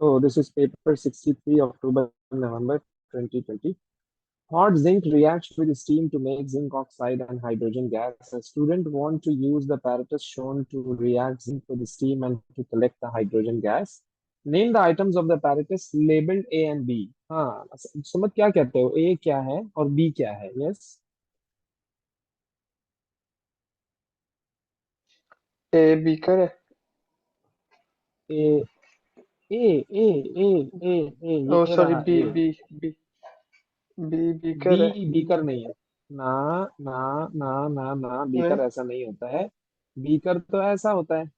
Oh, this is paper 63, October, November 2020. Hot zinc reacts with steam to make zinc oxide and hydrogen gas. A student want to use the apparatus shown to react zinc with steam and to collect the hydrogen gas. Name the items of the apparatus labeled A and B. हाँ, समझ क्या कहते हो? A क्या है और B क्या है? Yes. ए बीकर है। A, A, A, ओ ये सॉरी, रहा B A. B B B B beaker है। बीकर नहीं है। ना, ना, ना, ना, ना, नहीं। बीकर ऐसा नहीं होता है। बीकर तो ऐसा होता है।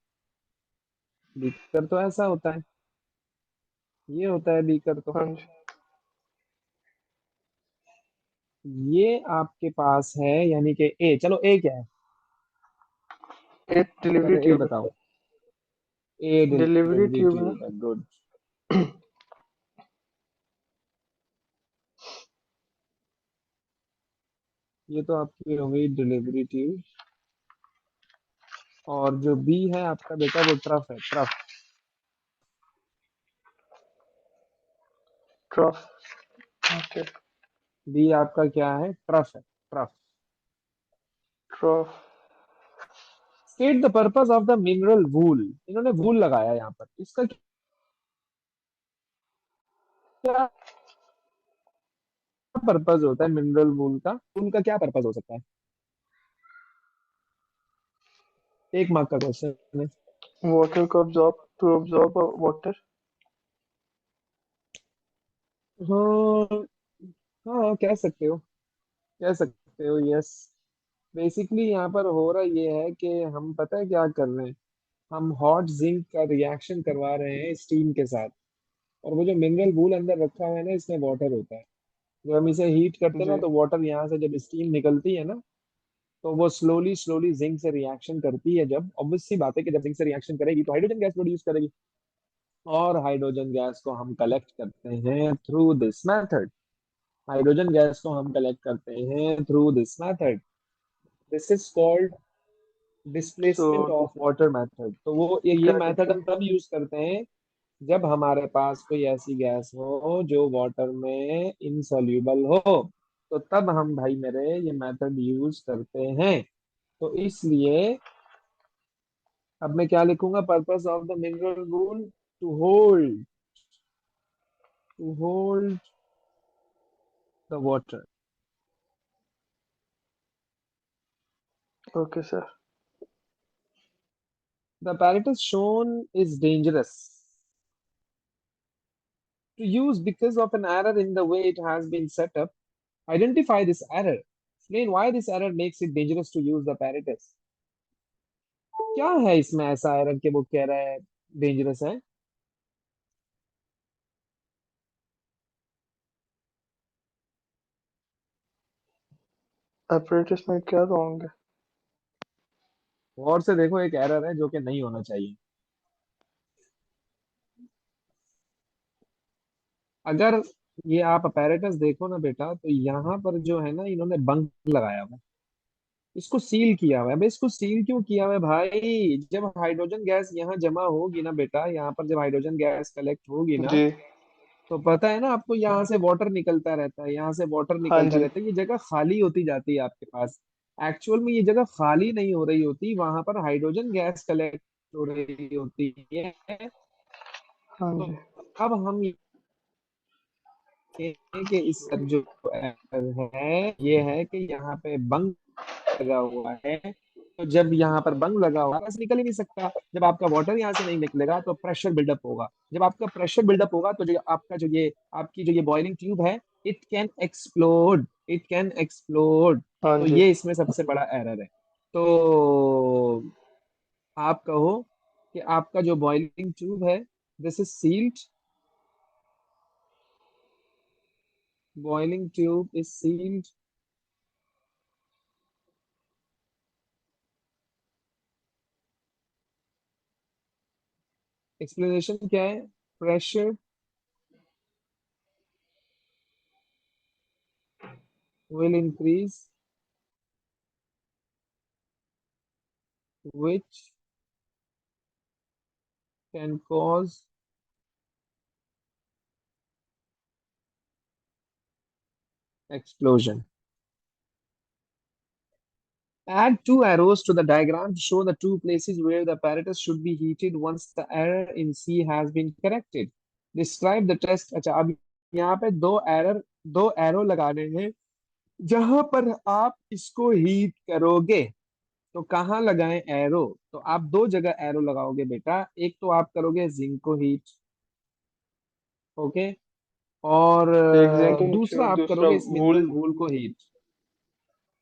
बीकर तो ऐसा होता है। ये होता है बीकर तो। हाँ जी। ये आपके पास है, यानी कि ए। चलो ए क्या है? ए डिलीवरी पहले ए ट्यूब है। बताओ। ए डिलीवरी डिलीवरी ट्यूब है। ट्यूब है, गुड। ये तो आपकी हो गई डिलीवरी ट्यूब। और जो बी है आपका बेटा, वो ट्रफ है, ट्रफ। ट्रफ। ओके। बी आपका क्या है? ट्रफ है, trough. Trough. State the purpose of the mineral wool. इन्होंने वूल लगाया यहाँ पर, इसका क्या पर्पस होता है मिनरल वूल का? वूल का क्या पर्पस हो सकता है? एक मार्क का क्वेश्चन है। वाटर को absorb टू absorb वाटर। हाँ, हाँ, कह सकते हो, कह सकते हो, यस। बेसिकली यहाँ पर हो रहा ये है कि हम पता है क्या कर रहे हैं? हम हॉट जिंक का रिएक्शन करवा रहे हैं स्टीम के साथ। और वो जो मिनरल वूल अंदर रखा हुआ है ना, इसमें वाटर होता है। जब हम इसे हीट करते हैं ना, जी। तो वाटर यहाँ से जब स्टीम निकलती है ना, तो वो स्लोली स्लोली जिंक से रिएक्शन करती है। जब ऑब्वियस सी बात है कि जब जिंक से रिएक्शन करेगी तो हाइड्रोजन गैस प्रोड्यूस करेगी। और हाइड्रोजन गैस को हम कलेक्ट करते हैं through this method. Hydrogen gas को हम कलेक्ट करते हैं through this method. This is called so displacement of water method. तो वो ये क्या मेथड लिखे? हम तब यूज करते हैं जब हमारे पास कोई ऐसी गैस हो जो वाटर में इनसॉल्यूबल हो। तो तब हम भाई मेरे ये मेथड यूज करते हैं। तो इसलिए अब मैं क्या लिखूंगा? Purpose of the mineral wool, to hold, to hold the water. Okay sir. द apparatus shown is dangerous to use because of an error in the way it has been set up. Identify this error. Explain why this error makes it dangerous to use the apparatus. क्या है इसमें ऐसा error कि वो कह रहा है dangerous है? apparatus में क्या रॉन्ग है? और से देखो, एक एरर है जो कि नहीं होना चाहिए। अगर ये आप अपैरेटस देखो ना बेटा, तो यहाँ पर जो है ना, इन्होंने बंक लगाया हुआ है। इसको सील किया हुआ है। भाई इसको सील क्यों किया हुआ है भाई? जब हाइड्रोजन गैस यहाँ जमा होगी ना बेटा, यहाँ पर जब हाइड्रोजन गैस कलेक्ट होगी ना, जी। तो पता है ना आपको, यहाँ से वाटर निकलता रहता है, यहाँ से वाटर हाँ निकलता जी। रहता है, ये जगह खाली होती जाती है आपके पास। एक्चुअल में ये जगह खाली नहीं हो रही होती, वहां पर हाइड्रोजन गैस कलेक्ट हो रही होती है। हाँ तो जी। अब हम ये कि इस जो error है, ये है कि यहाँ पे बंग लगा हुआ है। तो जब यहाँ पर बंग लगा हुआ है, निकल ही नहीं सकता। जब आपका वाटर यहाँ से नहीं निकलेगा तो प्रेशर बिल्डअप होगा। जब आपका प्रेशर बिल्डअप होगा तो जो आपका जो ये आपकी जो ये बॉइलिंग ट्यूब है, it can explode, it can explode. हाँ तो जी। ये इसमें सबसे बड़ा एरर है। तो आप कहो कि आपका जो बॉइलिंग ट्यूब है, this is sealed, boiling tube is sealed. Explanation क्या है? Pressure will increase, which can cause explosion. Add two arrows to the diagram to show the two places where the apparatus should be heated once the error in C has been corrected. Describe the test. अच्छा, अब यहाँ पे दो arrow लगाने हैं जहां पर आप इसको हीट करोगे। तो कहाँ लगाएं एरो? तो आप दो जगह एरो लगाओगे बेटा। एक तो आप करोगे जिंक को हीट, ओके, और एक जिंक को दूसरा आप दूसरा करोगे इस वूल। मिनरल वूल को हीट।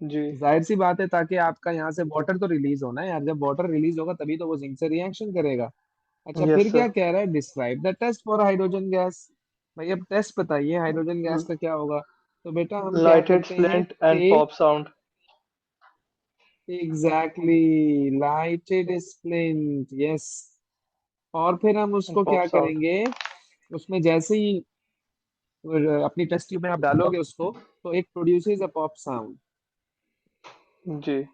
जी। जाहिर सी बात है, ताकि आपका यहाँ से वाटर तो रिलीज होना है यार। जब वाटर रिलीज होगा तभी तो वो जिंक से रिएक्शन करेगा। अच्छा, यस फिर सर। क्या कह रहा है? Describe the test for hydrogen gas. भाई अब टेस्ट बताइए हाइड्रोजन गैस का क्या होगा। तो बेटा हम क्या लाइटेड करते हैं? Splint and pop sound. Exactly, lighted splint, yes. और फिर हम एंड उसको पॉप क्या साउंड। करेंगे? उसमें जैसे ही अपनी टेस्ट ट्यूब में आप डालोगे उसको, तो एक प्रोड्यूसेस अ पॉप साउंड। जी।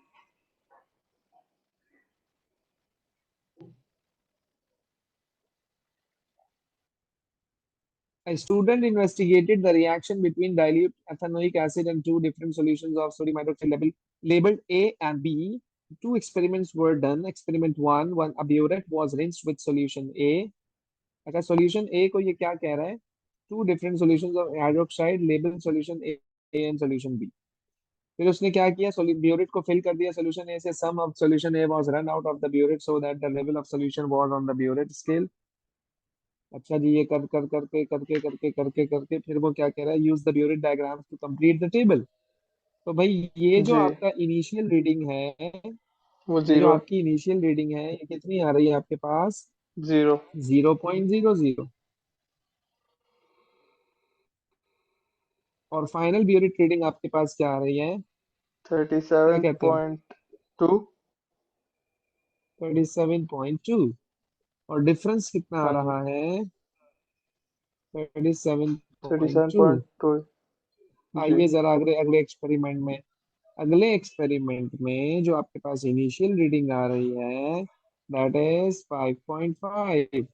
A student investigated the reaction between dilute ethanoic acid and two different solutions of sodium hydroxide labeled A and B. Two experiments were done. Experiment one a burette was rinsed with solution A. अच्छा, solution A को ये क्या कह रहा है? Two different solutions of hydroxide labeled solution A and solution B. फिर उसने क्या किया? ब्यूरेट को फिल कर दिया सोल्यूशन ए से। Some of solution A was run out of the burette so that the level of solution was on the burette scale. अच्छा जी, ये करके फिर वो क्या कह रहा है? Use the burette diagrams to complete the table. तो भाई ये जो जी। आपका इनिशियल रीडिंग है, वो ये जो जीरो। आपकी इनिशियल रीडिंग है, ये कितनी आ रही है आपके पास? जीरो। 0.00। और फाइनल ब्यूरेट रीडिंग आपके पास क्या आ रही है? थर्टी क्या सेवन कहते हैं? Point two 37.2। और डिफरेंस कितना आ हाँ जी। रहा है? Thirty seven thirty point seven two point two जी। आइए जरा अगले अगले एक्सपेरिमेंट में। अगले एक्सपेरिमेंट में जो आपके पास इनिशियल रीडिंग आ रही है, दैट इज 5.5।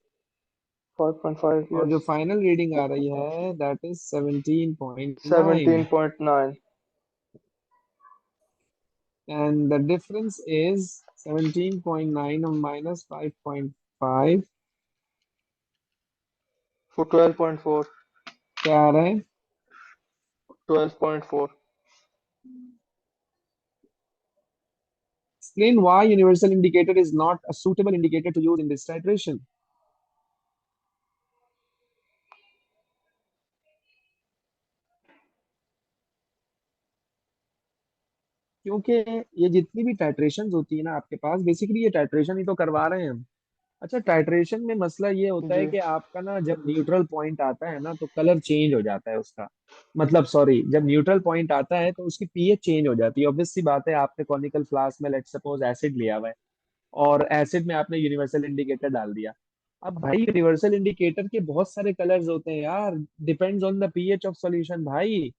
5.5 और जो यस। फाइनल रीडिंग आ रही है, that is 17.9। 17.9। And the difference is 17.9 minus 5.5। for 12.4। क्या आ रहा है? 12.4। Explain why universal indicator is not a suitable indicator to use in this titration. क्योंकि ये जितनी भी टाइट्रेशंस होती है ना आपके पास, बेसिकली ये टाइट्रेशन ही तो करवा रहे हैं हम। अच्छा, टाइट्रेशन में मसला ये होता है जी। कि आपका ना जब न्यूट्रल पॉइंट आता है ना, तो कलर चेंज हो जाता है उसका। मतलब सॉरी, जब न्यूट्रल पॉइंट आता है तो उसकी पीएच चेंज हो जाती है। ऑब्वियस सी बात है, आपने कॉनिकल फ्लास्क में लेट्स सपोज एसिड लिया हुआ है, और एसिड में आपने यूनिवर्सल इंडिकेटर डाल दिया। अब भाई यूनिवर्सल इंडिकेटर के बहुत सारे कलर्स होते हैं यार, depends on the pH of solution भाई।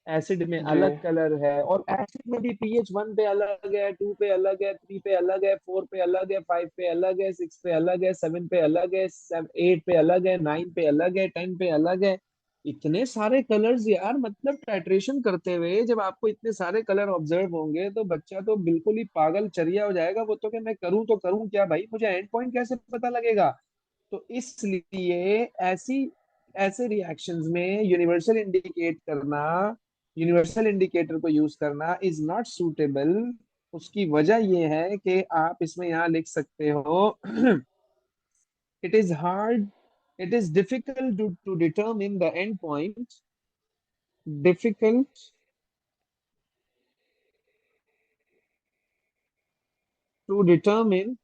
एसिड में जी। अलग कलर है, और एसिड में भी पीएच 1 पे अलग है, 2 पे अलग है, 3 पे अलग है, 4 पे अलग है, 5 पे अलग है, 6 पे अलग है, 7 पे अलग है, 8 पे अलग है, 9 पे अलग है, 10 पे अलग है। इतने सारे कलर्स यार, मतलब टाइट्रेशन करते हुए जब आपको इतने सारे कलर ऑब्जर्व होंगे तो बच्चा तो बिल्कुल ही पागल चरिया हो जाएगा। वो तो कि मैं करूँ तो करूँ क्या भाई, मुझे एंड पॉइंट कैसे पता लगेगा? तो इसलिए ऐसी ऐसे रिएक्शंस में यूनिवर्सल इंडिकेटर को यूज करना इज नॉट सूटेबल। उसकी वजह यह है कि आप इसमें यहां लिख सकते हो it is hard, it is difficult to determine the end point, difficult to determine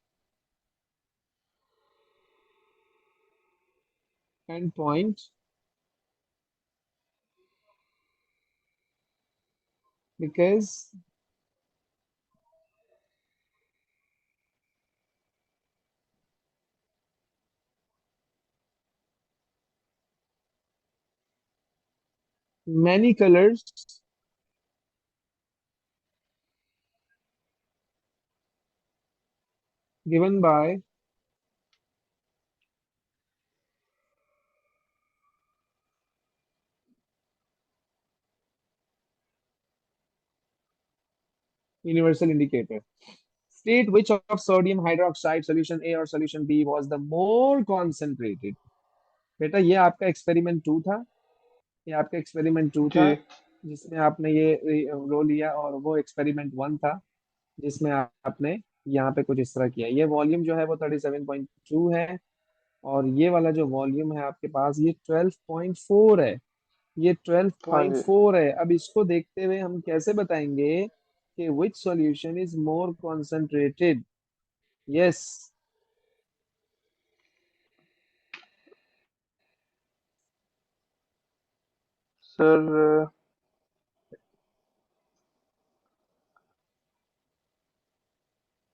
end point because many colors given by universal indicator. State which of sodium hydroxide solution A और solution B was the more concentrated. बेटा ये आपका experiment to था, ये आपका experiment to था जी जिसमें आपने ये रो लिया, और वो एक्सपेरिमेंट वन था जिसमें आपने यहाँ पे कुछ इस तरह किया। ये वॉल्यूम जो है वो 37.2 है, और ये वाला जो वॉल्यूम है आपके पास ये 12.4 है। ये हाँ जी 12.4 है। अब इसको देखते हुए हम कैसे बताएंगे कि which solution is more concentrated? Yes. Sir.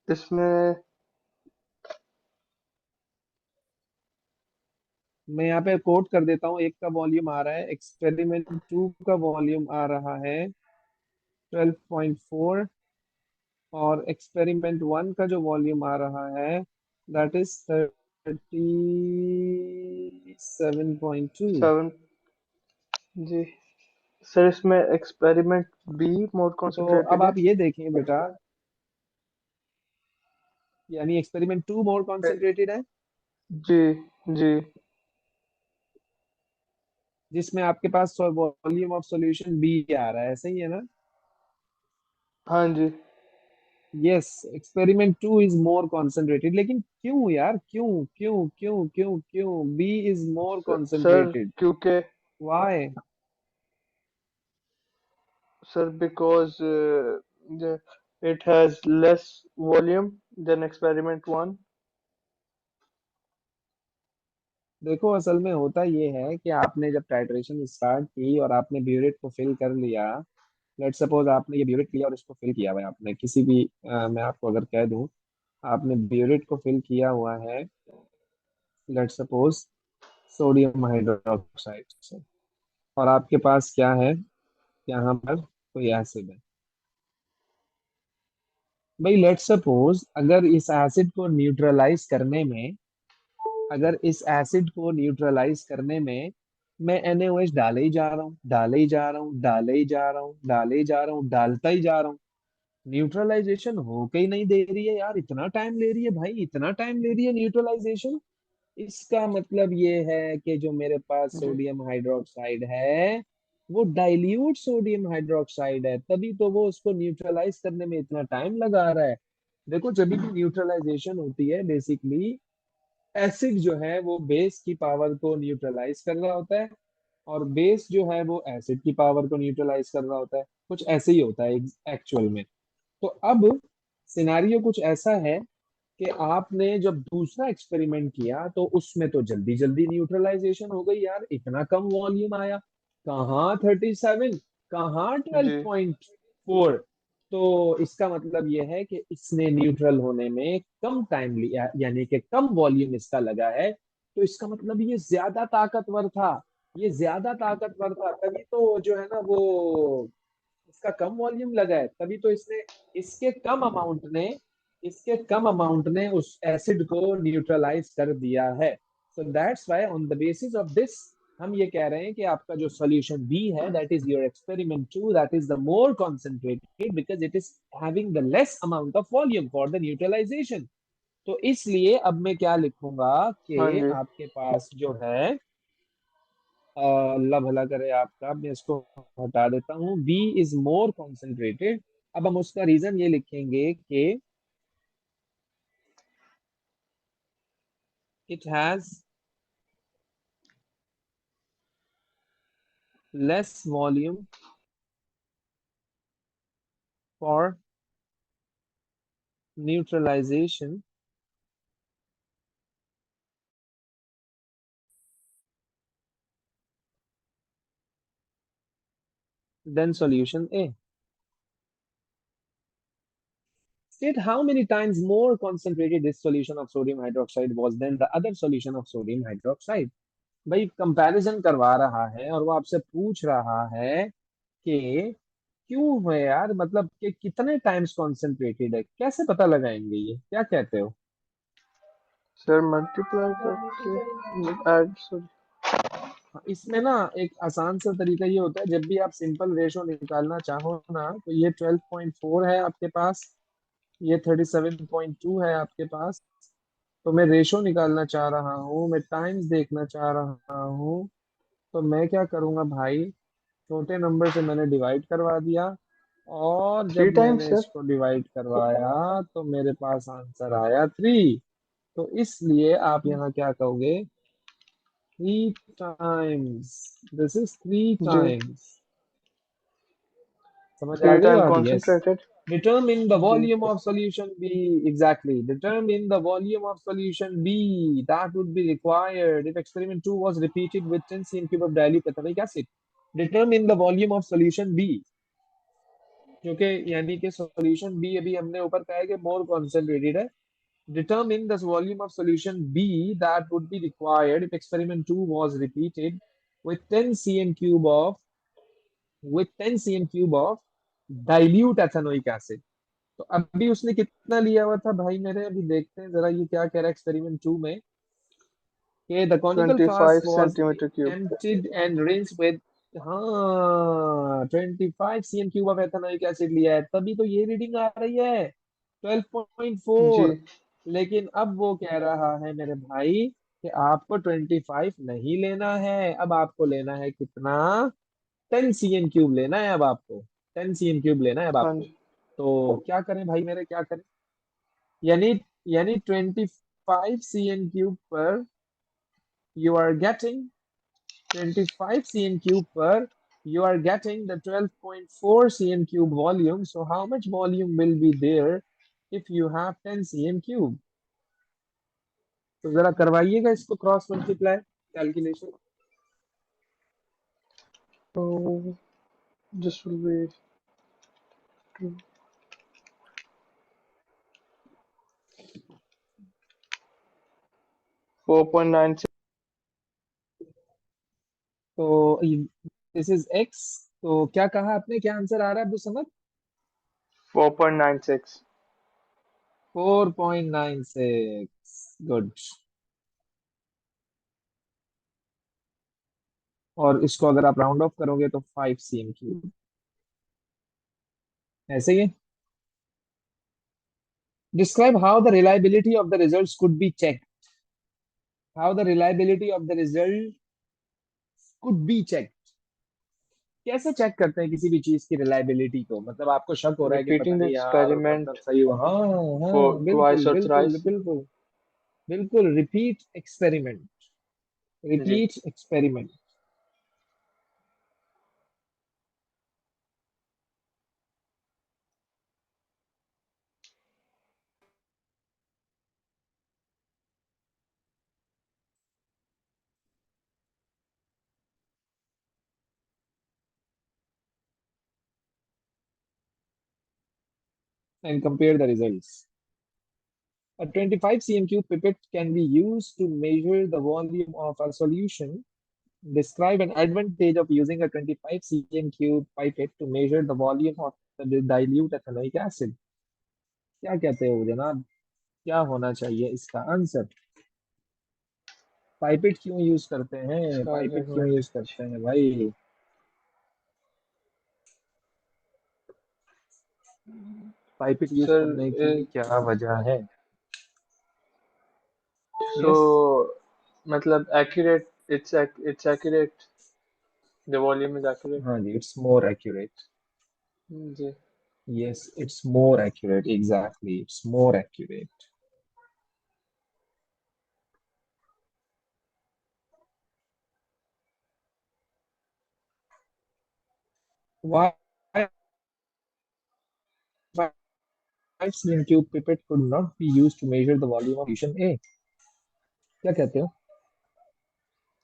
इसमें मैं यहाँ पे कोट कर देता हूँ, एक का वॉल्यूम आ रहा है, एक्सपेरिमेंट टू का वॉल्यूम आ रहा है 12.4, और एक्सपेरिमेंट वन का जो वॉल्यूम आ रहा है दैट इज 37.2। 7। जी सर, इसमें एक्सपेरिमेंट बी मोर तो अब कॉन्सेंट्रेटेड है। आप ये देखें बेटा, यानी experiment two more A, concentrated है, जी जी जिसमें आपके पास वॉल्यूम ऑफ सॉल्यूशन बी आ रहा है, सही है ना? हाँ जी yes, experiment two is more concentrated. लेकिन क्यों यार, क्यों क्यों क्यों क्यों क्यों B is more sir, concentrated? क्योंकि why? Sir because it has less volume than experiment 1। देखो असल में होता ये है कि आपने जब टाइट्रेशन स्टार्ट की और आपने ब्यूरेट को फिल कर लिया, लेट सपोज आपने ये ब्यूरेट लिया और इसको फिल किया हुआ है आपने किसी भी मैं आपको अगर कह दूं, आपने ब्यूरेट को फिल किया हुआ है लेट सपोज सोडियम हाइड्रोक्साइड से, और आपके पास क्या है, यहाँ पर कोई एसिड है। भाई लेट सपोज अगर इस एसिड को न्यूट्रलाइज करने में, अगर इस एसिड को न्यूट्रलाइज करने में मैं NaOH डाले ही जा रहा हूँ, डाले ही जा रहा हूँ, डाले ही जा रहा हूँ, डाले ही जा रहा हूँ, डालता ही जा रहा हूँ, न्यूट्रलाइजेशन हो के ही नहीं दे रही है यार। इतना टाइम ले रही है भाई, इतना टाइम ले रही है न्यूट्रलाइजेशन। इसका मतलब ये है कि जो मेरे पास जी सोडियम हाइड्रोक्साइड है वो डाइल्यूट सोडियम हाइड्रोक्साइड है, तभी तो वो उसको न्यूट्रलाइज करने में इतना टाइम लगा रहा है। देखो जब भी न्यूट्रलाइजेशन होती है बेसिकली एसिड जो है वो बेस की पावर को न्यूट्रलाइज कर रहा होता है, और बेस जो है वो एसिड की पावर को न्यूट्रलाइज कर रहा होता है। कुछ ऐसे ही होता है एक्चुअल में। तो अब सिनारियो कुछ ऐसा है कि आपने जब दूसरा एक्सपेरिमेंट किया तो उसमें तो जल्दी जल्दी न्यूट्रलाइजेशन हो गई यार, इतना कम वॉल्यूम आया। कहाँ 37, कहाँ ट्वेल्व जी पॉइंट फोर तो इसका मतलब यह है कि इसने न्यूट्रल होने में कम टाइम लिया, यानी कि कम वॉल्यूम इसका लगा है। तो इसका मतलब ये ज्यादा ताकतवर था, ये ज्यादा ताकतवर था, तभी तो जो है ना वो इसका कम वॉल्यूम लगा है, तभी तो इसने इसके कम अमाउंट ने इसके कम अमाउंट ने उस एसिड को न्यूट्रलाइज कर दिया है। So that's why on the basis of this हम ये कह रहे हैं कि आपका जो सॉल्यूशन बी है that is your experiment two, that is the more concentrated because it is having the less amount of volume for the neutralisation. तो इसलिए अब मैं क्या लिखूंगा हाँ कि जी आपके पास जो है अल्लाह भला करे आपका, मैं इसको हटा देता हूँ, बी इज मोर कॉन्सेंट्रेटेड। अब हम उसका रीजन ये लिखेंगे कि it has less volume for neutralisation then solution A. State how many times more concentrated this solution of sodium hydroxide was than the other solution of sodium hydroxide. भाई comparison करवा रहा है और वो आपसे पूछ रहा है कि क्यों है यार, मतलब कि कितने टाइम्स कॉन्सेंट्रेटेड है, कैसे पता लगाएंगे, ये क्या कहते हो? सर, मल्टीप्लाई करके ऐड। सॉरी। हाँ, इसमें ना एक आसान सा तरीका ये होता है, जब भी आप सिंपल रेशो निकालना चाहो ना, तो ये 12.4 है आपके पास, ये 37.2 है आपके पास। तो मैं रेशो निकालना चाह रहा हूँ, मैं टाइम्स देखना चाह रहा हूँ। तो मैं क्या करूँगा भाई, छोटे नंबर से मैंने डिवाइड करवा दिया, और थ्री जब टाइम्स मैंने सर? इसको डिवाइड करवाया तो मेरे पास आंसर आया 3। तो इसलिए आप यहाँ क्या कहोगे, 3 टाइम्स, दिस इज थ्री जी। टाइम्स समझ आ थ्री गई टाइम बात? यस। कॉन्सेंट्रेटेड। Determine the जी। volume of solution B. Exactly. Determine the volume of solution B. That would be required if experiment 2 was repeated with 10 cm cube of dilute ethanoic acid. Determine the volume of solution B. जो कि यानी कि solution B अभी हमने ऊपर कहा है कि more concentrated है। Determine the volume of solution B that would be required if experiment 2 was repeated with 10 cm cube of with 10 cm cube of dilute ethanoic acid। तो अभी उसने कितना लिया हुआ था भाई मेरे, अभी देखते हैं जरा ये क्या कह रहा है एक्सपेरिमेंट 2 में, कि the conical flask 25 was centimetre cube. emptied and rinsed with, हाँ 25 cm cube of ethanoic acid लिया है, तभी तो ये रीडिंग आ रही है जी। 12.4। लेकिन अब वो कह रहा है मेरे भाई कि आपको 25 नहीं लेना है, अब आपको लेना है कितना, 10 cm क्यूब लेना है अब आपको, 10 cm क्यूब लेना है अब हाँ आपको। जी। तो क्या करें भाई मेरे, क्या करें? यानी यानी 25 cm क्यूब पर you are getting 25 cm cube पर you are getting the 12.4 cm cube volume. So how much volume will be there if you have 10 cm cube? तो जरा करवाइएगा इसको क्रॉस मल्टीप्लाई कैलकुलेशन। तो दिस विल बी 4.96। तो this is x. तो क्या कहा आपने, क्या आंसर आ रहा है अब्दुल समद? 4.96। 4.96, गुड। और इसको अगर आप राउंड ऑफ करोगे तो 5 cm क्यूब, ऐसे ही है। Describe how the reliability of the results could be checked. How the reliability of the result could be checked. कैसे चेक करते हैं किसी भी चीज की रिलायबिलिटी को, मतलब आपको शक हो रहा है कि पता रिपीटिंग द नहीं यार मतलब एक्सपेरिमेंट सही हो, हाँ हाँ फॉर ट्वाइस बिल्कुल और बिल्कुल थ्राइस। बिल्कुल बिल्कुल, रिपीट एक्सपेरिमेंट, जी। Repeat experiment and compare the results. A 25 cm cube pipette can be used to measure the volume of a solution. Describe an advantage of using a 25 cm cube pipette to measure the volume of the dilute ethanoic acid. क्या कहते हो जनाब, क्या होना चाहिए इसका answer? Pipette क्यों use करते हैं, इसका पाइपेट क्यों यूज एडवांटेज। करते हैं भाई? पाइपेट यूज सर करने की क्या वजह है? So yes. मतलब accurate, it's accurate, the volume is accurate. हाँ जी, इट्स मोर एक्यूरेट। जी। Yes, it's more accurate, exactly, it's more accurate. Why 5 cm cube pipette could not be used to measure the volume of solution A? क्या कहते हो?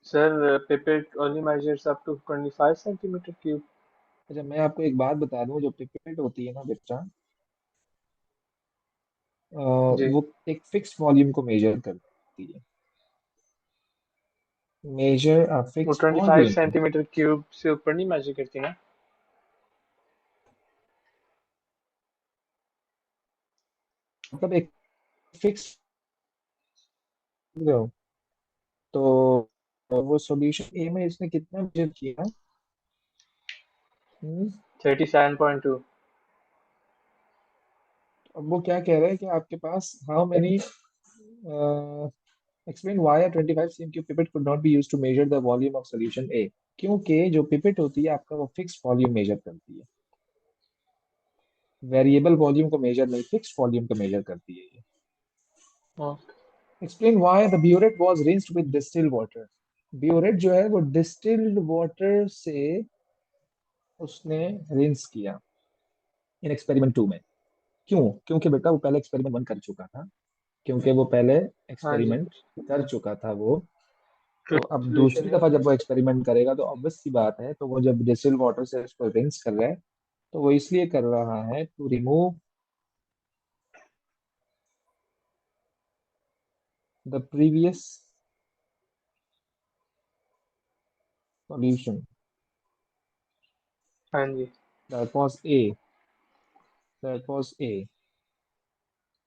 Sir pipette only measures up to 25 centimetre cube. अच्छा, मैं आपको एक बात बता दूं, जो पिपेट होती है ना बेटा, जी। वो एक फिक्स वॉल्यूम को मेजर करती है। मेजर अ वो फिक्स 25 वॉल्यूम, सेंटीमीटर क्यूब से ऊपर नहीं मेजर करती ना? मतलब एक फिक्स, तो वो सॉल्यूशन ए में इसने कितना मेजर किया? हम्म, 37.2। अब वो क्या कह रहा है कि आपके पास how many, explain why a 25 cm cube pipette could not be used to measure the volume of solution A। क्योंकि जो पिपेट होती है आपका वो फिक्स वॉल्यूम मेजर करती है, वेरिएबल वॉल्यूम को मेजर नहीं, फिक्स वॉल्यूम को मेजर करती है ये। Okay. Explain why the burette was rinsed with distilled water. Burette जो है वो डिस्टिल्ड वाटर से उसने रिंस किया इन एक्सपेरिमेंट 2 में। क्यों? क्योंकि बेटा वो पहले एक्सपेरिमेंट 1 कर चुका था, क्योंकि वो पहले हाँ जी। एक्सपेरिमेंट कर चुका था वो। तो अब सोल्यूशन दूसरी है। दफा जब वो एक्सपेरिमेंट करेगा तो ऑब्वियस सी बात है, तो वो जब डिस्टिल वाटर से उसको रिंस कर रहा है तो वो इसलिए कर रहा है to remove the previous solution हाँ जी। That was A, that was A.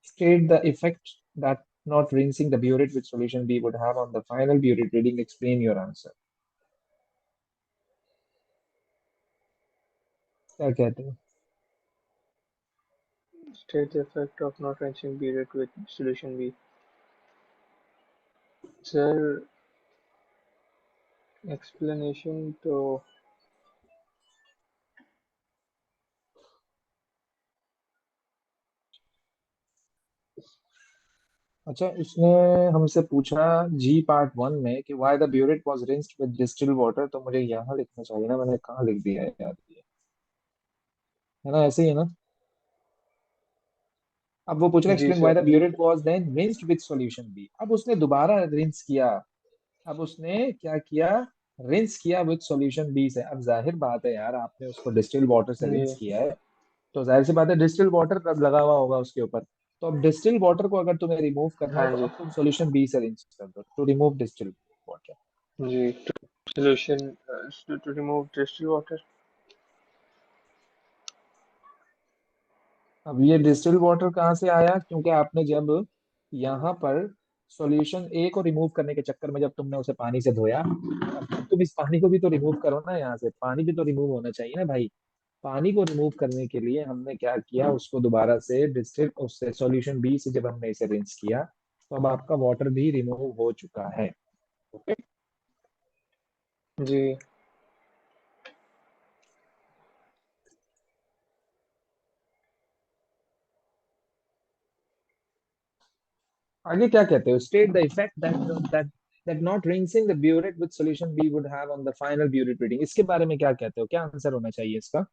State the effect that not rinsing the burette with solution B would have on the final burette reading. Explain your answer। क्या कहते हो? State the effect of not rinsing beaded with solution B। Sir, explanation तो अच्छा, इसने हमसे पूछा जी part 1 में कि why the burette was rinsed with distil water, तो मुझे यहाँ लिखना चाहिए ना, मैंने कहाँ लिख दिया है यार ये? है ना, ऐसे ही है ना? अब वो पूछ रहा है जी explain why sir. The burette was then rinsed with solution B. अब उसने दोबारा रिंस किया। अब उसने क्या किया? रिंस किया विद सॉल्यूशन बी से। अब जाहिर बात है यार, आपने उसको डिस्टिल वाटर से रिंस जी। किया है, तो जाहिर सी बात है डिस्टिल वाटर तब लगा हुआ होगा उसके ऊपर। तो अब डिस्टिल वाटर को अगर तुम्हें रिमूव करना है हाँ तो जी। अब तुम सॉल्यूशन बी से रिंस कर दो टू रिमूव डिस्टिल वाटर। जी। Solution to remove distil water. अब ये डिस्टिल वाटर कहाँ से आया? क्योंकि आपने जब यहाँ पर सॉल्यूशन ए को रिमूव करने के चक्कर में जब तुमने उसे पानी से धोया, अब तुम इस पानी को भी तो रिमूव करो ना, यहाँ से पानी भी तो रिमूव होना चाहिए ना भाई। पानी को रिमूव करने के लिए हमने क्या किया, उसको दोबारा से डिस्टिल उससे सॉल्यूशन बी से जब हमने इसे रिंस किया तो अब आपका वाटर भी रिमूव हो चुका है। ओके। जी। आगे क्या कहते हो? State the effect that that that not rinsing the burette with solution B would have on the final burette reading. इसके बारे में क्या कहते हो? क्या आंसर होना चाहिए इसका?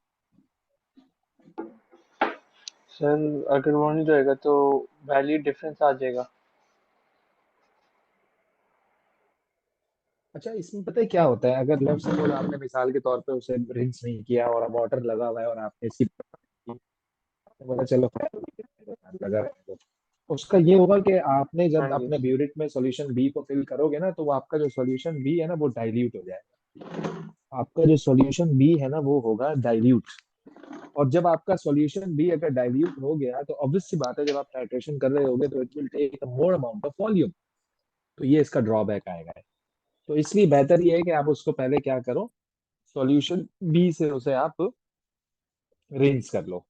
सर, अगर वो नहीं रहेगा तो वैल्यू डिफरेंस आ जाएगा। अच्छा, इसमें पता है क्या होता है, अगर लेट्स सपोज आपने मिसाल के तौर पे उसे रिंस नहीं किया और वाटर लगा हुआ है और आपने इसकी बोला चलो लगा रहेगा, तो उसका ये होगा कि आपने हाँ जब जी। अपने ब्यूरेट में सॉल्यूशन बी को फिल करोगे ना, तो वो आपका जो सॉल्यूशन बी है ना वो डाइल्यूट हो जाएगा। आपका जो सॉल्यूशन बी है ना वो होगा डाइल्यूट। और जब आपका सॉल्यूशन बी अगर डाइल्यूट हो गया तो ऑब्वियस सी बात है, जब आप टाइट्रेशन कर रहे होगे तो it will take more amount of volume. तो ये इसका ड्रॉबैक आएगा। तो इसलिए बेहतर ये है कि आप उसको पहले क्या करो, सॉल्यूशन बी से उसे आप रिंस कर लो।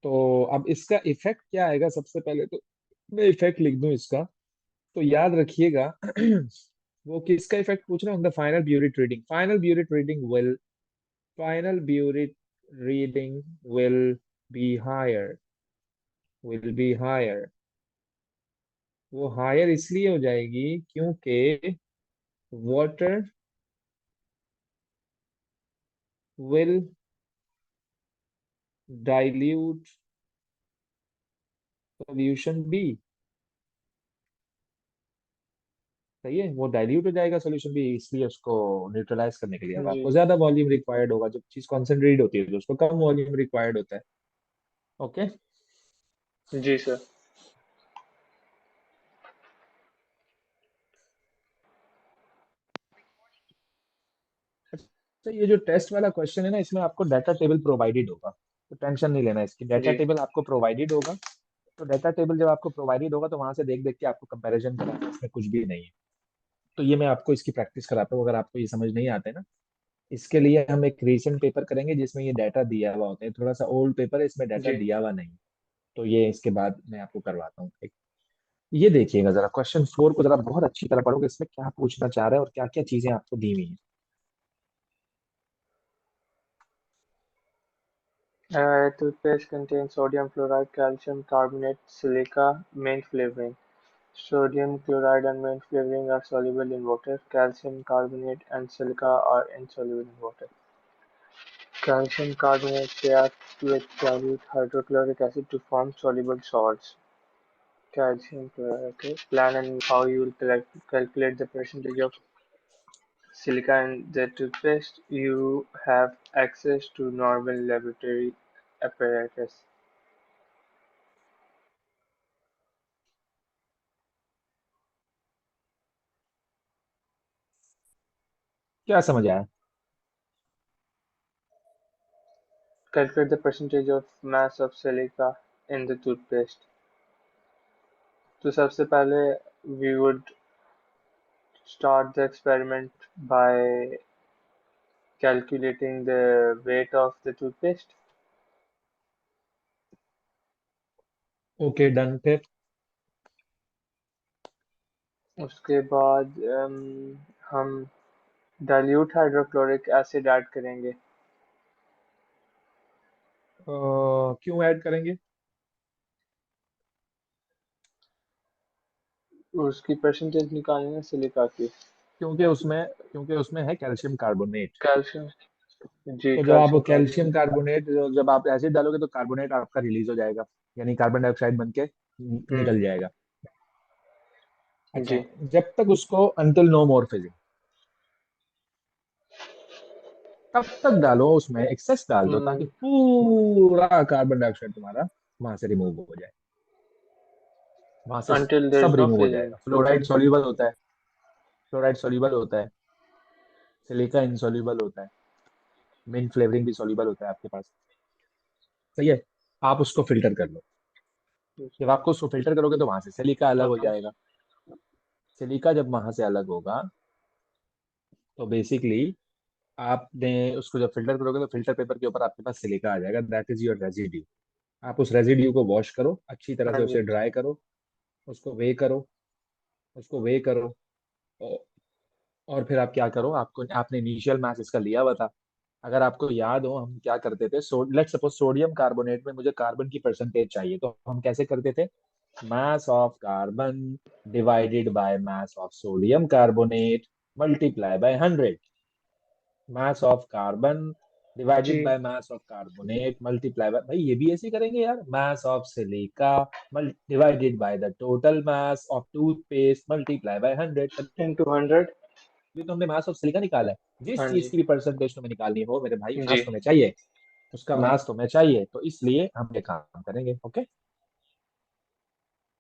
तो अब इसका इफेक्ट क्या आएगा? सबसे पहले तो मैं इफेक्ट लिख दूं इसका, तो याद रखिएगा वो किसका इफेक्ट पूछ रहे हैं? The final burette reading. Final burette reading will be higher, will be higher. वो हायर इसलिए हो जाएगी क्योंकि water will dilute solution B. सही है, वो डाइल्यूट हो जाएगा सॉल्यूशन भी, इसलिए उसको न्यूट्रलाइज करने के लिए अब जी। आपको ज्यादा वॉल्यूम रिक्वायर्ड होगा। जब चीज कॉन्सेंट्रेट होती है तो उसको कम वॉल्यूम रिक्वायर्ड होता है। ओके। जी सर। अच्छा, ये जो टेस्ट वाला क्वेश्चन है ना, इसमें आपको डाटा टेबल प्रोवाइडेड होगा, तो टेंशन नहीं लेना इसकी। डाटा जी। टेबल आपको प्रोवाइडेड होगा। तो डाटा टेबल जब आपको प्रोवाइडेड होगा तो वहां से देख देख के आपको कंपैरिजन करना है, इसमें कुछ भी नहीं है। तो ये मैं आपको इसकी प्रैक्टिस कराता हूँ, अगर आपको ये समझ नहीं आते ना। इसके लिए हम एक रीसेंट पेपर करेंगे जिसमें ये डाटा दिया हुआ होता है, थोड़ा सा ओल्ड पेपर है, इसमें डाटा जी। दिया हुआ नहीं। तो ये इसके बाद मैं आपको करवाता हूँ एक। ये देखिएगा जरा, क्वेश्चन 4 को जरा बहुत अच्छी तरह पढ़ोगे, इसमें क्या पूछना चाह रहा है और क्या क्या चीजें आपको दी हुई हैं। Toothpaste contains sodium chloride, calcium carbonate, silica, main flavoring. Sodium chloride and main flavoring are soluble in water. Calcium carbonate and silica are insoluble in water. Calcium carbonate reacts with dilute hydrochloric acid to form soluble salts. Calcium chloride. Okay. Plan and how you will calculate the percentage of silica in the toothpaste. You have access to normal laboratory apparatus. क्या समझ आया? Calculate the percentage of mass of silica in the toothpaste. तो सबसे पहले we would start the experiment by calculating the weight of the toothpaste. Okay done, फिर? उसके बाद हम dilute hydrochloric acid ऐड करेंगे. क्यों ऐड करेंगे? उसकी परसेंटेज निकालनी है सिलिका की. क्योंकि उसमें है कैल्शियम कार्बोनेट। कैल्शियम. जी, तो जब आप कैल्शियम कैल्शियम कार्बोनेट. कार्बोनेट, जब आप एसिड डालोगे तो कार्बोनेट आपका रिलीज हो जाएगा, यानी कार्बन डाइऑक्साइड बन के हम्म. निकल जाएगा। अच्छा, जी. जब तक उसको अंटिल नो मोर फिजिंग, तब तक डालो उसमें एक्सेस डाल दो, ताकि हम्म. पूरा कार्बन डाइऑक्साइड तुम्हारा वहां से रिमूव हो जाए। वहां से Until there सब is no रिमूव हो fizzing. जाएगा। फ्लोराइड सॉल्यूबल होता है, फ्लोराइड सॉल्यूबल होता है, सिलिका इनसॉल्यूबल होता है, मिंट फ्लेवरिंग भी सॉल्यूबल होता है आपके पास। सही है। आप उसको फिल्टर कर लो। जब आपको उसको फिल्टर करोगे तो वहां से सिलिका अलग हाँ, हो हाँ. जाएगा। सिलिका जब वहां से अलग होगा, तो बेसिकली आपने उसको जब फिल्टर करोगे तो फिल्टर पेपर के ऊपर आपके पास सिलिका आ जाएगा, दैट इज योर रेजिड्यू। आप उस रेजिड्यू को वॉश करो, अच्छी तरह हाँ से जी. उसे ड्राई करो, उसको वे करो, उसको वे करो। और और फिर आप क्या करो, आपको आपने इनिशियल मास इसका लिया हुआ था। अगर आपको याद हो हम क्या करते थे, लेट सपोज सोडियम कार्बोनेट में मुझे कार्बन की परसेंटेज चाहिए, तो हम कैसे करते थे? Mass of carbon divided by mass of sodium carbonate multiply by 100। Mass of carbon divided जी. By mass of carbonate multiply by, भाई ये भी ऐसे ही करेंगे यार, mass of silica divided by the total mass of toothpaste multiply by 100। Into 100. अभी तो हमने मास ऑफ सिलिका निकाला है। जिस हाँ चीज जी. की भी परसेंटेज तुम्हें निकालनी हो मेरे भाई, जी. मास तुम्हें चाहिए, उसका मास तुम्हें चाहिए, तो इसलिए हम ये काम करेंगे। ओके।